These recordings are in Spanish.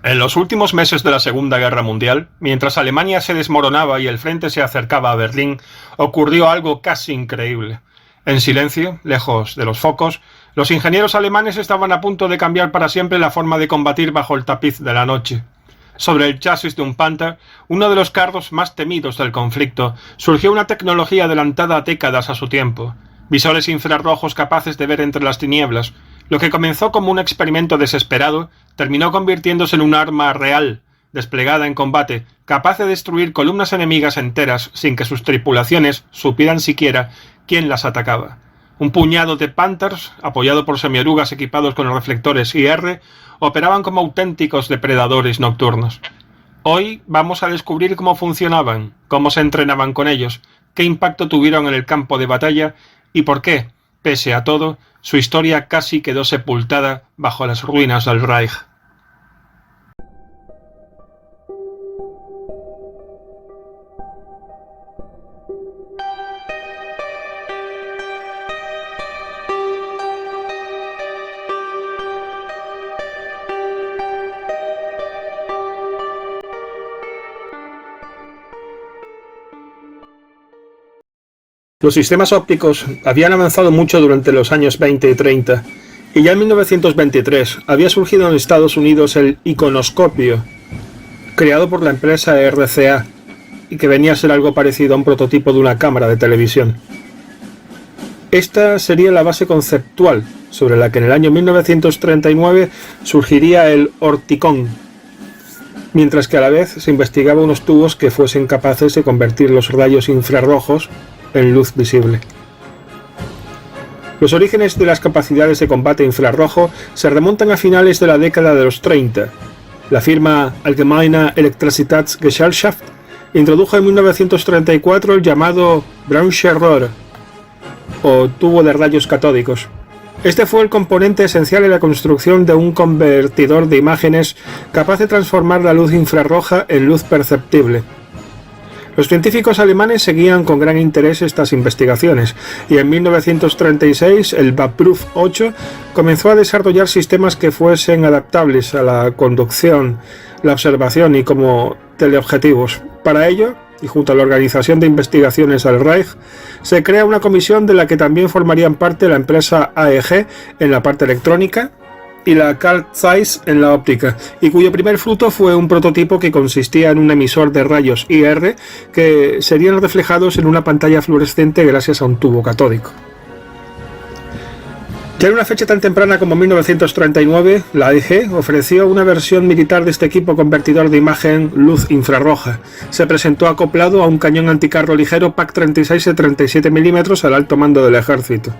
En los últimos meses de la Segunda Guerra Mundial, mientras Alemania se desmoronaba y el frente se acercaba a Berlín, ocurrió algo casi increíble. En silencio, lejos de los focos, los ingenieros alemanes estaban a punto de cambiar para siempre la forma de combatir bajo el tapiz de la noche. Sobre el chasis de un Panther, uno de los carros más temidos del conflicto, surgió una tecnología adelantada décadas a su tiempo. Visores infrarrojos capaces de ver entre las tinieblas. Lo que comenzó como un experimento desesperado, terminó convirtiéndose en un arma real, desplegada en combate, capaz de destruir columnas enemigas enteras sin que sus tripulaciones supieran siquiera quién las atacaba. Un puñado de Panthers, apoyado por semiorugas equipados con reflectores IR, operaban como auténticos depredadores nocturnos. Hoy vamos a descubrir cómo funcionaban, cómo se entrenaban con ellos, qué impacto tuvieron en el campo de batalla y por qué, pese a todo, su historia casi quedó sepultada bajo las ruinas del Reich. Los sistemas ópticos habían avanzado mucho durante los años 20 y 30, y ya en 1923 había surgido en Estados Unidos el iconoscopio, creado por la empresa RCA, y que venía a ser algo parecido a un prototipo de una cámara de televisión. Esta sería la base conceptual, sobre la que en el año 1939 surgiría el Orticon, mientras que a la vez se investigaba unos tubos que fuesen capaces de convertir los rayos infrarrojos en luz visible. Los orígenes de las capacidades de combate infrarrojo se remontan a finales de la década de los 30. La firma Allgemeine Elektrizitätsgesellschaft introdujo en 1934 el llamado Brownsche-Rohr, o tubo de rayos catódicos. Este fue el componente esencial en la construcción de un convertidor de imágenes capaz de transformar la luz infrarroja en luz perceptible. Los científicos alemanes seguían con gran interés estas investigaciones, y en 1936 el Baproof 8 comenzó a desarrollar sistemas que fuesen adaptables a la conducción, la observación y como teleobjetivos. Para ello, y junto a la Organización de Investigaciones del Reich, se crea una comisión de la que también formarían parte la empresa AEG en la parte electrónica y la Carl Zeiss en la óptica, y cuyo primer fruto fue un prototipo que consistía en un emisor de rayos IR que serían reflejados en una pantalla fluorescente gracias a un tubo catódico. Ya en una fecha tan temprana como 1939, la AEG ofreció una versión militar de este equipo convertidor de imagen luz infrarroja. Se presentó acoplado a un cañón anticarro ligero PAC-36 de 37 mm al alto mando del ejército.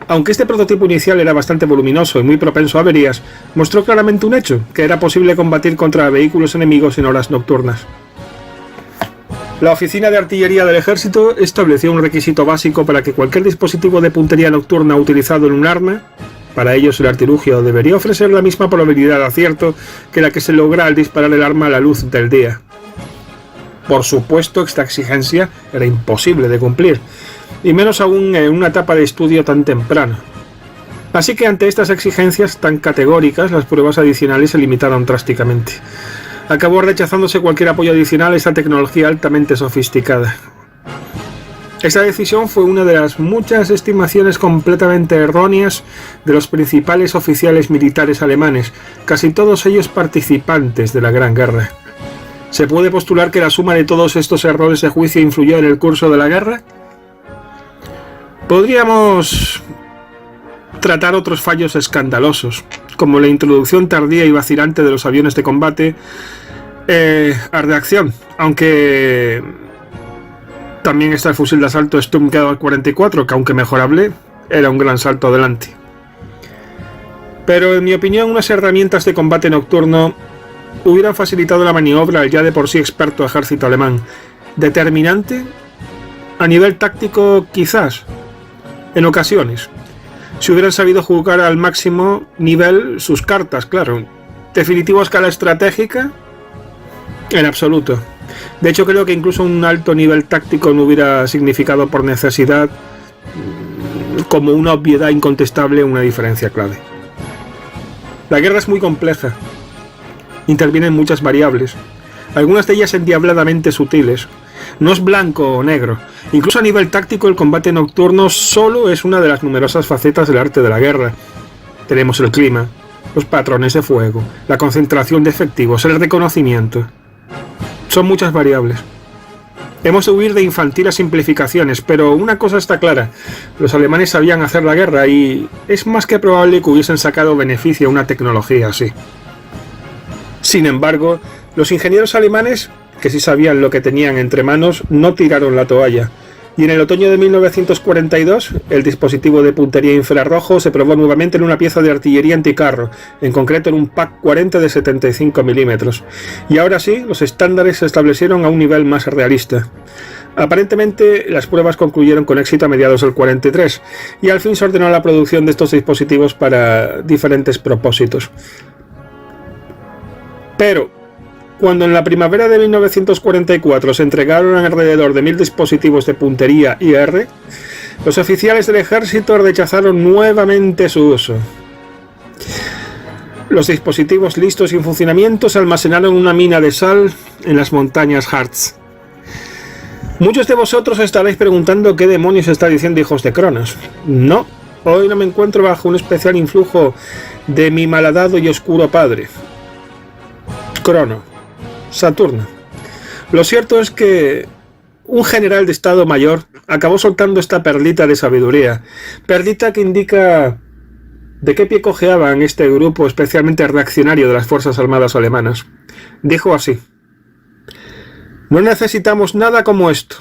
Aunque este prototipo inicial era bastante voluminoso y muy propenso a averías, mostró claramente un hecho, que era posible combatir contra vehículos enemigos en horas nocturnas. La Oficina de Artillería del Ejército estableció un requisito básico para que cualquier dispositivo de puntería nocturna utilizado en un arma, para ellos el artilugio debería ofrecer la misma probabilidad de acierto que la que se logra al disparar el arma a la luz del día. Por supuesto, esta exigencia era imposible de cumplir, y menos aún en una etapa de estudio tan temprana. Así que ante estas exigencias tan categóricas, las pruebas adicionales se limitaron drásticamente. Acabó rechazándose cualquier apoyo adicional a esta tecnología altamente sofisticada. Esta decisión fue una de las muchas estimaciones completamente erróneas de los principales oficiales militares alemanes, casi todos ellos participantes de la Gran Guerra. ¿Se puede postular que la suma de todos estos errores de juicio influyó en el curso de la guerra? Podríamos tratar otros fallos escandalosos, como la introducción tardía y vacilante de los aviones de combate a reacción, aunque también está el fusil de asalto Sturmgewehr 44, que aunque mejorable, era un gran salto adelante. Pero en mi opinión, unas herramientas de combate nocturno hubieran facilitado la maniobra al ya de por sí experto ejército alemán. Determinante a nivel táctico, quizás, en ocasiones, si hubieran sabido jugar al máximo nivel sus cartas, claro. Definitivo a escala estratégica, en absoluto. De hecho, creo que incluso un alto nivel táctico no hubiera significado por necesidad, como una obviedad incontestable, una diferencia clave. La guerra es muy compleja, intervienen muchas variables, algunas de ellas endiabladamente sutiles. No es blanco o negro. Incluso a nivel táctico, el combate nocturno solo es una de las numerosas facetas del arte de la guerra. Tenemos el clima, los patrones de fuego, la concentración de efectivos, el reconocimiento. Son muchas variables. Hemos de huir de infantiles simplificaciones, pero una cosa está clara: los alemanes sabían hacer la guerra y es más que probable que hubiesen sacado beneficio a una tecnología así. Sin embargo, los ingenieros alemanes, que sí sabían lo que tenían entre manos, no tiraron la toalla. Y en el otoño de 1942, el dispositivo de puntería infrarrojo se probó nuevamente en una pieza de artillería anticarro, en concreto en un PAC-40 de 75 milímetros. Y ahora sí, los estándares se establecieron a un nivel más realista. Aparentemente, las pruebas concluyeron con éxito a mediados del 43, y al fin se ordenó la producción de estos dispositivos para diferentes propósitos. Pero cuando en la primavera de 1944 se entregaron alrededor de 1000 dispositivos de puntería IR, los oficiales del ejército rechazaron nuevamente su uso. Los dispositivos listos y en funcionamiento se almacenaron en una mina de sal en las montañas Harz. Muchos de vosotros estaréis preguntando qué demonios está diciendo, hijos de Cronos. No, hoy no me encuentro bajo un especial influjo de mi malhadado y oscuro padre, Crono, Saturno. Lo cierto es que un general de Estado Mayor acabó soltando esta perlita de sabiduría, perlita que indica de qué pie cojeaban este grupo especialmente reaccionario de las Fuerzas Armadas alemanas. Dijo así: no necesitamos nada como esto.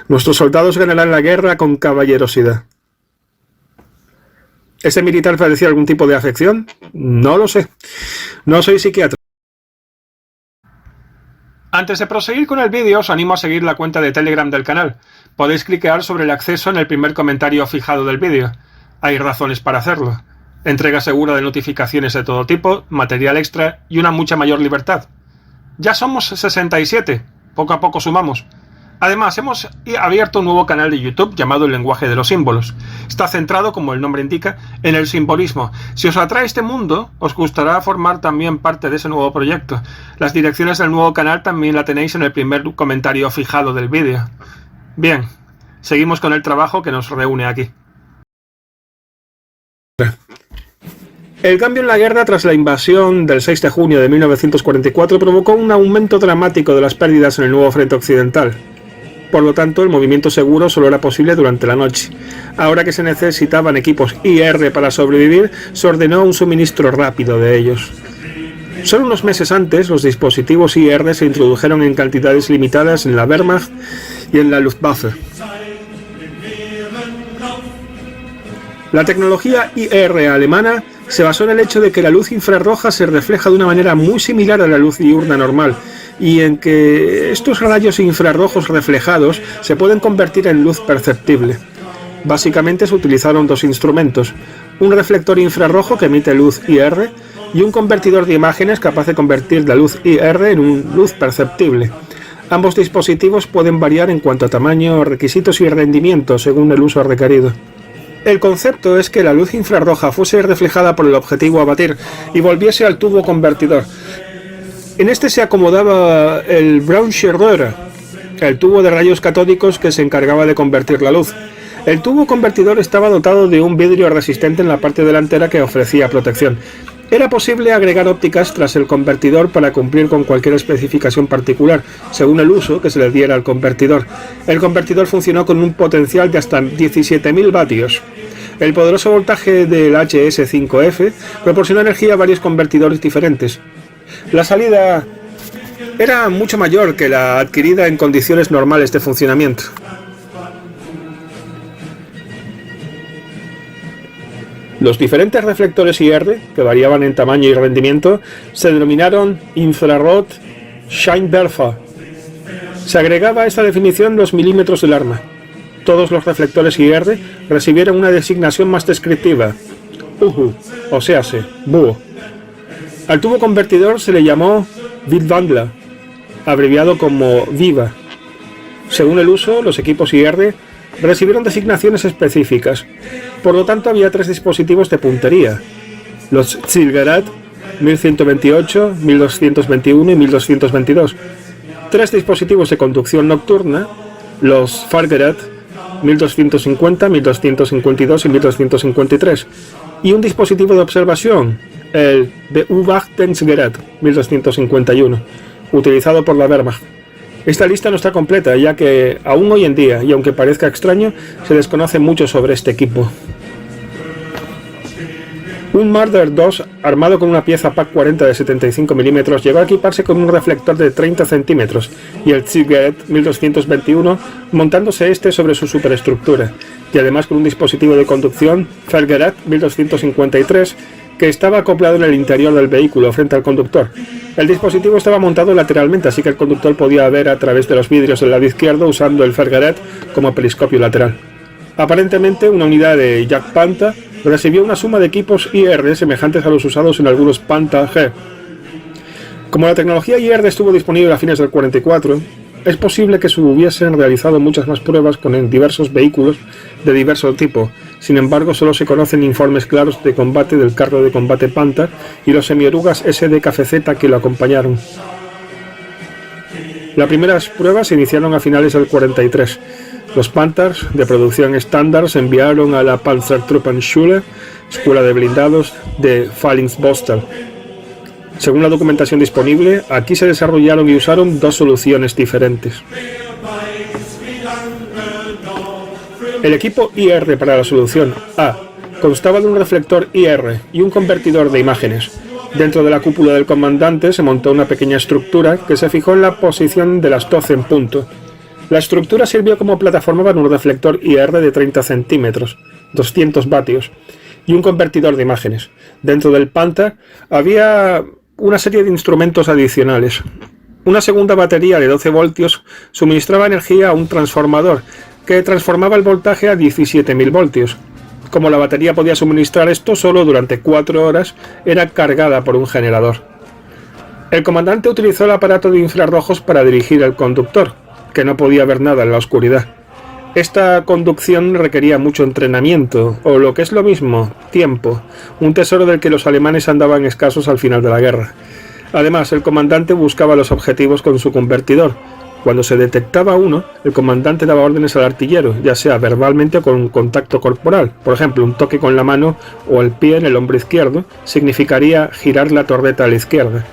Nuestros soldados ganarán la guerra con caballerosidad. ¿Ese militar padecía algún tipo de afección? No lo sé. No soy psiquiatra. Antes de proseguir con el vídeo, os animo a seguir la cuenta de Telegram del canal. Podéis clicar sobre el acceso en el primer comentario fijado del vídeo. Hay razones para hacerlo: entrega segura de notificaciones de todo tipo, material extra y una mucha mayor libertad. Ya somos 67, poco a poco sumamos. Además, hemos abierto un nuevo canal de YouTube llamado El Lenguaje de los Símbolos. Está centrado, como el nombre indica, en el simbolismo. Si os atrae este mundo, os gustará formar también parte de ese nuevo proyecto. Las direcciones del nuevo canal también la tenéis en el primer comentario fijado del vídeo. Bien, seguimos con el trabajo que nos reúne aquí. El cambio en la guerra tras la invasión del 6 de junio de 1944 provocó un aumento dramático de las pérdidas en el nuevo frente occidental. Por lo tanto, el movimiento seguro solo era posible durante la noche. Ahora que se necesitaban equipos IR para sobrevivir, se ordenó un suministro rápido de ellos. Solo unos meses antes, los dispositivos IR se introdujeron en cantidades limitadas en la Wehrmacht y en la Luftwaffe. La tecnología IR alemana se basó en el hecho de que la luz infrarroja se refleja de una manera muy similar a la luz diurna normal, y en que estos rayos infrarrojos reflejados se pueden convertir en luz perceptible. Básicamente se utilizaron dos instrumentos: un reflector infrarrojo que emite luz IR y un convertidor de imágenes capaz de convertir la luz IR en una luz perceptible. Ambos dispositivos pueden variar en cuanto a tamaño, requisitos y rendimiento según el uso requerido. El concepto es que la luz infrarroja fuese reflejada por el objetivo a batir y volviese al tubo convertidor. En este se acomodaba el Braunschweig, el tubo de rayos catódicos que se encargaba de convertir la luz. El tubo convertidor estaba dotado de un vidrio resistente en la parte delantera que ofrecía protección. Era posible agregar ópticas tras el convertidor para cumplir con cualquier especificación particular, según el uso que se le diera al convertidor. El convertidor funcionó con un potencial de hasta 17.000 vatios. El poderoso voltaje del HS5F proporcionó energía a varios convertidores diferentes. La salida era mucho mayor que la adquirida en condiciones normales de funcionamiento. Los diferentes reflectores IR, que variaban en tamaño y rendimiento, se denominaron Infrarot Scheinwerfer. Se agregaba a esta definición los milímetros del arma. Todos los reflectores IR recibieron una designación más descriptiva: Uhu, o sea, búho. Al tubo convertidor se le llamó Wildwandler, abreviado como Viva. Según el uso, los equipos IR recibieron designaciones específicas. Por lo tanto, había tres dispositivos de puntería: los Zielgerät, 1128, 1221 y 1222. 3 dispositivos de conducción nocturna, los Fargerat 1250, 1252 y 1253, y un dispositivo de observación, el Beobachtungsgerät 1251, utilizado por la Wehrmacht. Esta lista no está completa, ya que aún hoy en día, y aunque parezca extraño, se desconoce mucho sobre este equipo. Un Marder 2 armado con una pieza PAC 40 de 75 mm llegó a equiparse con un reflector de 30 cm y el Ziegert 1221 montándose este sobre su superestructura, y además con un dispositivo de conducción Fargerat 1253 que estaba acoplado en el interior del vehículo frente al conductor. El dispositivo estaba montado lateralmente, así que el conductor podía ver a través de los vidrios del lado izquierdo usando el Fargerat como periscopio lateral. Aparentemente, una unidad de Jack Panther recibió una suma de equipos IR semejantes a los usados en algunos Panther G. Como la tecnología IR estuvo disponible a fines del 44, es posible que se hubiesen realizado muchas más pruebas con diversos vehículos de diverso tipo. Sin embargo, solo se conocen informes claros de combate del carro de combate Panther y los semiorugas SDKFZ que lo acompañaron. Las primeras pruebas se iniciaron a finales del 43. Los Panthers de producción estándar se enviaron a la Panzertruppenschule, escuela de blindados de Fallingsbostel. Según la documentación disponible, aquí se desarrollaron y usaron 2 soluciones diferentes. El equipo IR para la solución A constaba de un reflector IR y un convertidor de imágenes. Dentro de la cúpula del comandante se montó una pequeña estructura que se fijó en la posición de las 12 en punto. La estructura sirvió como plataforma para un reflector IR de 30 centímetros, 200 vatios, y un convertidor de imágenes. Dentro del Panther había una serie de instrumentos adicionales. Una segunda batería de 12 voltios suministraba energía a un transformador que transformaba el voltaje a 17.000 voltios. Como la batería podía suministrar esto solo durante 4 horas, era cargada por un generador. El comandante utilizó el aparato de infrarrojos para dirigir el conductor, que no podía ver nada en la oscuridad. Esta conducción requería mucho entrenamiento, o lo que es lo mismo, tiempo, un tesoro del que los alemanes andaban escasos al final de la guerra. Además, el comandante buscaba los objetivos con su convertidor. Cuando se detectaba uno, el comandante daba órdenes al artillero, ya sea verbalmente o con un contacto corporal. Por ejemplo, un toque con la mano o el pie en el hombro izquierdo significaría girar la torreta a la izquierda.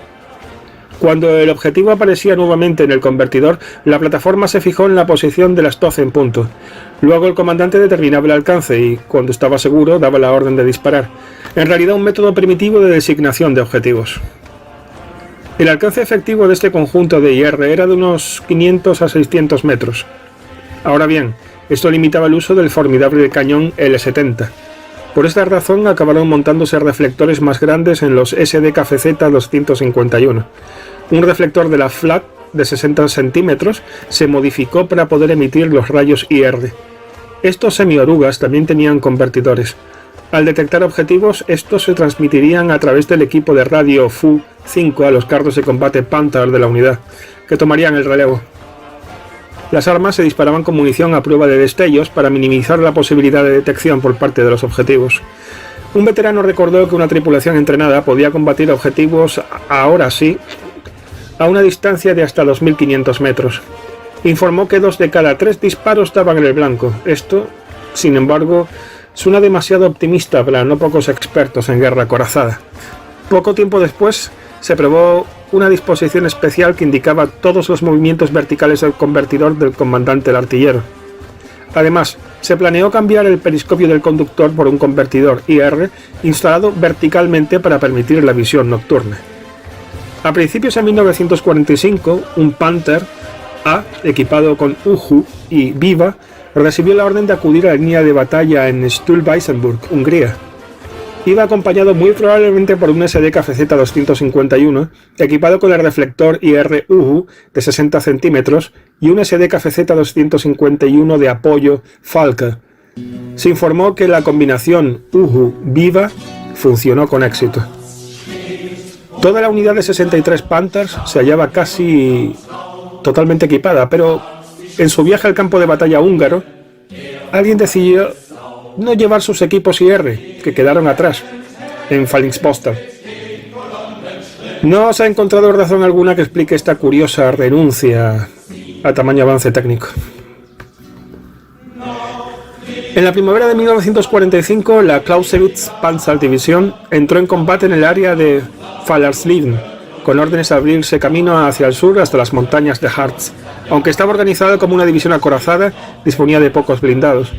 Cuando el objetivo aparecía nuevamente en el convertidor, la plataforma se fijó en la posición de las 12 en punto. Luego el comandante determinaba el alcance y, cuando estaba seguro, daba la orden de disparar. En realidad, un método primitivo de designación de objetivos. El alcance efectivo de este conjunto de IR era de unos 500 a 600 metros. Ahora bien, esto limitaba el uso del formidable cañón L70. Por esta razón acabaron montándose reflectores más grandes en los SDKFZ 251. Un reflector de la FLAT de 60 centímetros se modificó para poder emitir los rayos IR. Estos semiorugas también tenían convertidores. Al detectar objetivos, estos se transmitirían a través del equipo de radio Fu-5 a los carros de combate Panther de la unidad, que tomarían el relevo. Las armas se disparaban con munición a prueba de destellos para minimizar la posibilidad de detección por parte de los objetivos. Un veterano recordó que una tripulación entrenada podía combatir objetivos, ahora sí, a una distancia de hasta 2.500 metros. Informó que 2 de cada 3 disparos daban en el blanco. Esto, sin embargo, suena demasiado optimista para no pocos expertos en guerra acorazada. Poco tiempo después, se probó una disposición especial que indicaba todos los movimientos verticales del convertidor del comandante del artillero. Además, se planeó cambiar el periscopio del conductor por un convertidor IR instalado verticalmente para permitir la visión nocturna. A principios de 1945, un Panther A, equipado con UHU y Viva, recibió la orden de acudir a la línea de batalla en Stuhl-Weißenburg, Hungría. Iba acompañado muy probablemente por un SDKFZ 251, equipado con el reflector IR-UHU de 60 centímetros y un SDKFZ 251 de apoyo Falke. Se informó que la combinación UHU-Viva funcionó con éxito. Toda la unidad de 63 Panthers se hallaba casi totalmente equipada, pero en su viaje al campo de batalla húngaro, alguien decidió no llevar sus equipos IR, que quedaron atrás, en Fallingsbostel. No se ha encontrado razón alguna que explique esta curiosa renuncia a tamaño avance técnico. En la primavera de 1945, la Clausewitz Panzerdivision entró en combate en el área de Fallersleben, con órdenes de abrirse camino hacia el sur hasta las montañas de Harz. Aunque estaba organizada como una división acorazada, disponía de pocos blindados.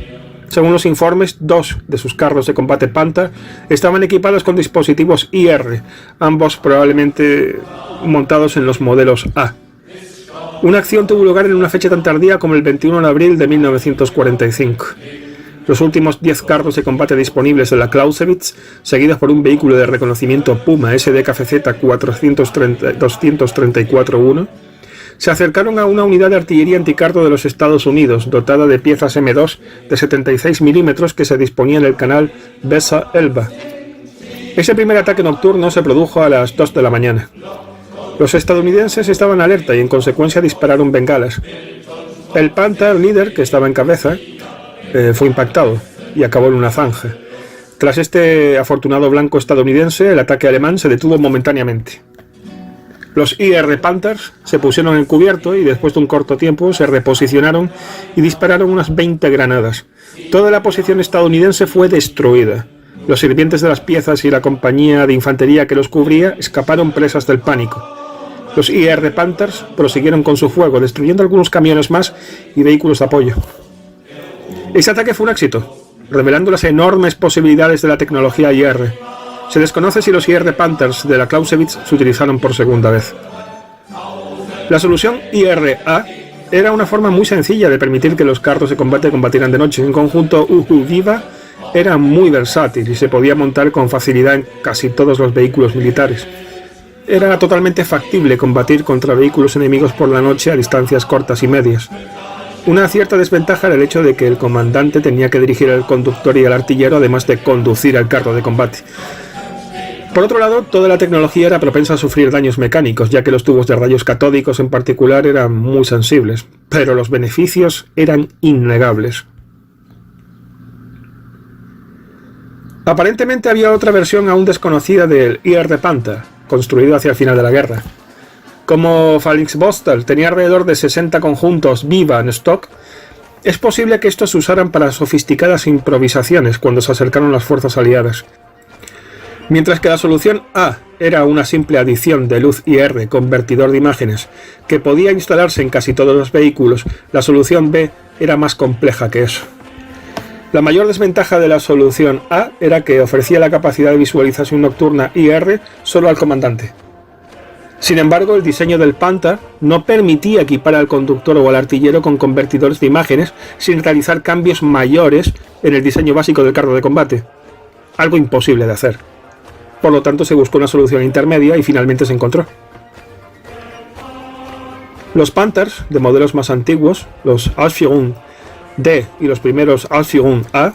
Según los informes, 2 de sus carros de combate Panther estaban equipados con dispositivos IR, ambos probablemente montados en los modelos A. Una acción tuvo lugar en una fecha tan tardía como el 21 de abril de 1945. Los últimos 10 carros de combate disponibles de la Clausewitz, seguidos por un vehículo de reconocimiento Puma SDKFZ 234-1, se acercaron a una unidad de artillería anticarro de los Estados Unidos, dotada de piezas M2 de 76 milímetros que se disponía en el canal Weser-Elbe. Ese primer ataque nocturno se produjo a las 2 de la mañana. Los estadounidenses estaban alerta y en consecuencia dispararon bengalas. El Panther líder, que estaba en cabeza, fue impactado y acabó en una zanja. Tras este afortunado blanco estadounidense, el ataque alemán se detuvo momentáneamente. Los IR Panthers se pusieron en cubierto y después de un corto tiempo se reposicionaron y dispararon unas 20 granadas. Toda la posición estadounidense fue destruida. Los sirvientes de las piezas y la compañía de infantería que los cubría escaparon presas del pánico. Los IR Panthers prosiguieron con su fuego, destruyendo algunos camiones más y vehículos de apoyo. Ese ataque fue un éxito, revelando las enormes posibilidades de la tecnología IR. Se desconoce si los IR Panthers de la Clausewitz se utilizaron por segunda vez. La solución IRA era una forma muy sencilla de permitir que los carros de combate combatieran de noche. En conjunto, Viva era muy versátil y se podía montar con facilidad en casi todos los vehículos militares. Era totalmente factible combatir contra vehículos enemigos por la noche a distancias cortas y medias. Una cierta desventaja era el hecho de que el comandante tenía que dirigir al conductor y al artillero, además de conducir el carro de combate. Por otro lado, toda la tecnología era propensa a sufrir daños mecánicos, ya que los tubos de rayos catódicos en particular eran muy sensibles, pero los beneficios eran innegables. Aparentemente había otra versión aún desconocida del IR Panther, construido hacia el final de la guerra. Como Phalanx-Bostel tenía alrededor de 60 conjuntos Viva en stock, es posible que estos se usaran para sofisticadas improvisaciones cuando se acercaron las fuerzas aliadas. Mientras que la solución A era una simple adición de luz IR convertidor de imágenes que podía instalarse en casi todos los vehículos, la solución B era más compleja que eso. La mayor desventaja de la solución A era que ofrecía la capacidad de visualización nocturna IR solo al comandante. Sin embargo, el diseño del Panther no permitía equipar al conductor o al artillero con convertidores de imágenes sin realizar cambios mayores en el diseño básico del carro de combate. Algo imposible de hacer. Por lo tanto, se buscó una solución intermedia y finalmente se encontró. Los Panthers, de modelos más antiguos, los Ausführung D y los primeros Ausführung A,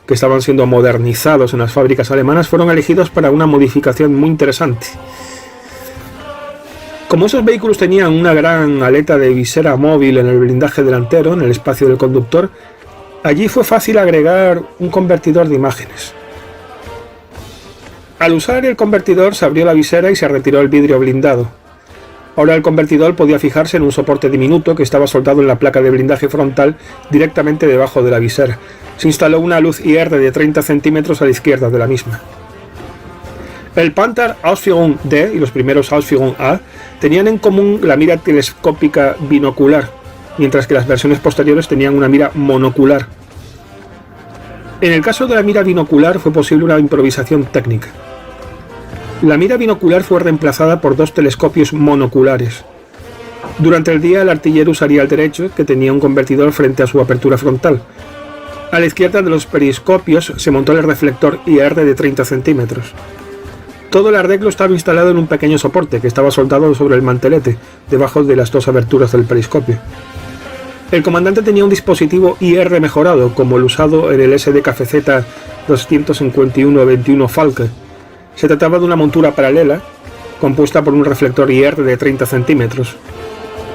que estaban siendo modernizados en las fábricas alemanas, fueron elegidos para una modificación muy interesante. Como esos vehículos tenían una gran aleta de visera móvil en el blindaje delantero, en el espacio del conductor, allí fue fácil agregar un convertidor de imágenes. Al usar el convertidor se abrió la visera y se retiró el vidrio blindado. Ahora el convertidor podía fijarse en un soporte diminuto que estaba soldado en la placa de blindaje frontal directamente debajo de la visera. Se instaló una luz IR de 30 centímetros a la izquierda de la misma. El Panther Ausführung D y los primeros Ausführung A tenían en común la mira telescópica binocular, mientras que las versiones posteriores tenían una mira monocular. En el caso de la mira binocular fue posible una improvisación técnica. La mira binocular fue reemplazada por 2 telescopios monoculares. Durante el día el artillero usaría el derecho, que tenía un convertidor frente a su apertura frontal. A la izquierda de los periscopios se montó el reflector IR de 30 centímetros. Todo el arreglo estaba instalado en un pequeño soporte que estaba soldado sobre el mantelete, debajo de las 2 aberturas del periscopio. El comandante tenía un dispositivo IR mejorado, como el usado en el SDKFZ 251-21 Falke. Se trataba de una montura paralela, compuesta por un reflector IR de 30 centímetros.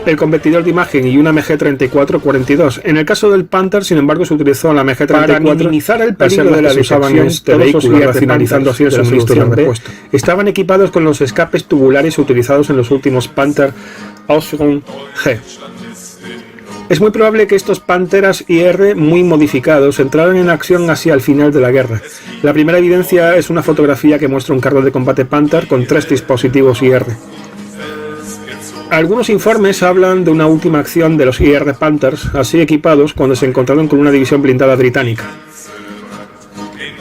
el convertidor de imagen y una MG3442. En el caso del Panther, sin embargo, se utilizó la MG34 para minimizar el peligro de la usaban este vehículo, racionalizando así el suministro de repuesto. Estaban equipados con los escapes tubulares utilizados en los últimos Panther Ausführung G. Es muy probable que estos Panteras IR muy modificados entraran en acción hacia el final de la guerra. La primera evidencia es una fotografía que muestra un carro de combate Panther con 3 dispositivos IR. Algunos informes hablan de una última acción de los IR Panthers, así equipados, cuando se encontraron con una división blindada británica.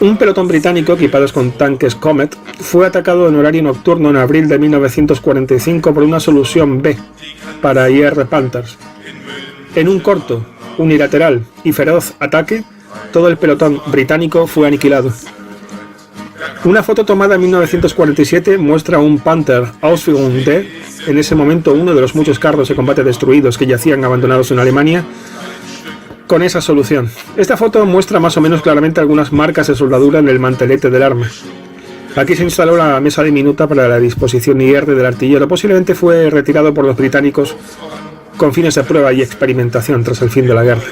Un pelotón británico, equipados con tanques Comet, fue atacado en horario nocturno en abril de 1945 por una solución B para IR Panthers. En un corto, unilateral y feroz ataque, todo el pelotón británico fue aniquilado. Una foto tomada en 1947 muestra un Panther Ausführung D, en ese momento uno de los muchos carros de combate destruidos que yacían abandonados en Alemania, con esa solución. Esta foto muestra más o menos claramente algunas marcas de soldadura en el mantelete del arma. Aquí se instaló la mesa diminuta para la disposición IR del artillero. Posiblemente fue retirado por los británicos con fines de prueba y experimentación tras el fin de la guerra.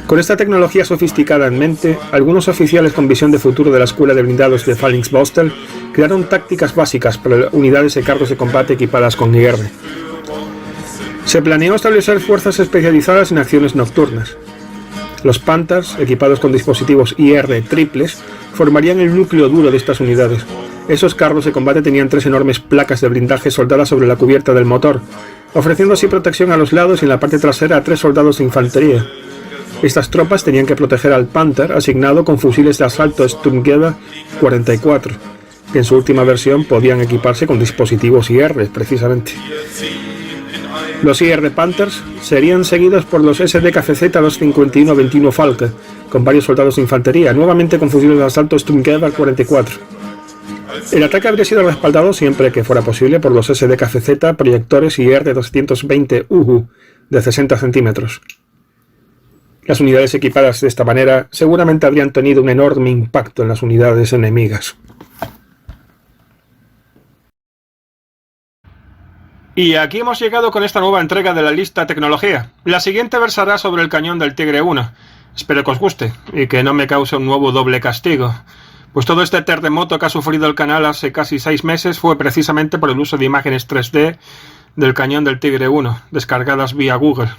Con esta tecnología sofisticada en mente, algunos oficiales con visión de futuro de la Escuela de Blindados de Fallingbostel crearon tácticas básicas para unidades de carros de combate equipadas con IR. Se planeó establecer fuerzas especializadas en acciones nocturnas. Los Panthers, equipados con dispositivos IR triples, formarían el núcleo duro de estas unidades. Esos carros de combate tenían 3 enormes placas de blindaje soldadas sobre la cubierta del motor, ofreciendo así protección a los lados y en la parte trasera a 3 soldados de infantería. Estas tropas tenían que proteger al Panther, asignado con fusiles de asalto Sturmgewehr 44, que en su última versión podían equiparse con dispositivos IR, precisamente. Los IR Panthers serían seguidos por los SDKFZ 251-21 Falke, con varios soldados de infantería, nuevamente con fusiles de asalto Sturmgewehr 44. El ataque habría sido respaldado, siempre que fuera posible, por los SDKFZ proyectores IR 220 UHU de 60 centímetros. Las unidades equipadas de esta manera seguramente habrían tenido un enorme impacto en las unidades enemigas. Y aquí hemos llegado con esta nueva entrega de la lista tecnología. La siguiente versará sobre el cañón del Tigre 1. Espero que os guste y que no me cause un nuevo doble castigo. Pues todo este terremoto que ha sufrido el canal hace casi 6 meses fue precisamente por el uso de imágenes 3D del cañón del Tigre 1, descargadas vía Google.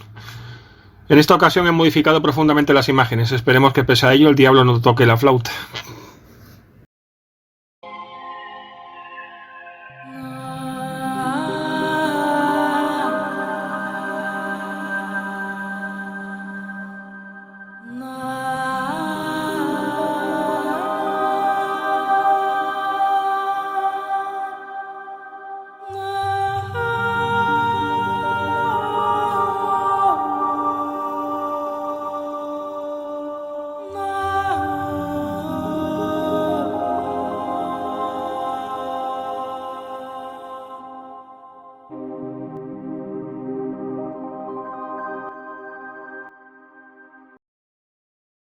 En esta ocasión he modificado profundamente las imágenes. Esperemos que pese a ello el diablo no toque la flauta.